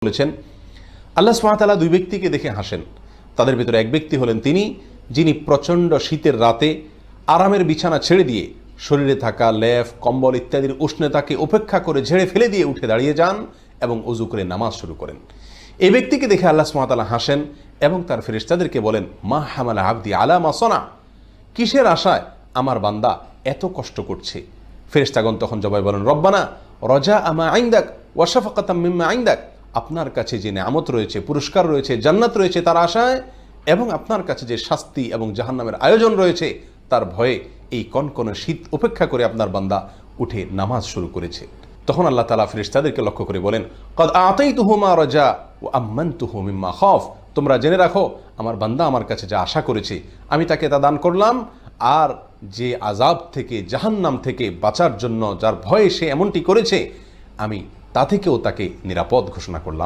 বলেছেন আল্লাহ সুবহানাহু ওয়া তাআলা দুই ব্যক্তিকে দেখে হাসেন। তাদের ভিতরে এক ব্যক্তি হলেন তিনি যিনি প্রচণ্ড শীতের রাতে আরামের বিছানা ছেড়ে দিয়ে শরীরে থাকা লেফ কম্বল ইত্যাদির উষ্ণতাকে উপেক্ষা করে ঝেড়ে ফেলে দিয়ে উঠে দাঁড়িয়ে যান এবং ওযু করে নামাজ শুরু করেন। এই ব্যক্তিকে দেখে আল্লাহ সুবহানাহু ওয়া তাআলা হাসেন এবং তার ফেরেশতাদেরকে বলেন, মা হামালা আবদি আলা মা সানা, কিসের আশায় আমার বান্দা এত কষ্ট করছে? ফেরেশতাগণ তখন জবাবে বলেন, রব্বানা রজা আমা আইন্দাক ওয়া শাফাকাতাম মিম্মা আইন্দাক, আপনার কাছে যে নেয়ামত রয়েছে, পুরস্কার রয়েছে, জান্নাত রয়েছে তার আশায়, এবং আপনার কাছে যে শাস্তি এবং জাহান্নামের আয়োজন রয়েছে তার ভয়ে এই কনকনে শীত উপেক্ষা করে আপনার বান্দা উঠে নামাজ শুরু করেছে। তখন আল্লাহ তাআলা ফেরেশতাদেরকে লক্ষ্য করে বলেন, কদ আতাইতুহু মা রাজা ওয়া আম্মানতুহু মিম্মা খাফ, তোমরা জেনে রাখো আমার বান্দা আমার কাছে যা আশা করেছে আমি তাকে তা দান করলাম, আর যে আযাব থেকে জাহান্নাম থেকে বাঁচার জন্য যার ভয়ে সে এমনটি করেছে আমি তা থেকেও তাকে নিরাপদ ঘোষণা করলাম।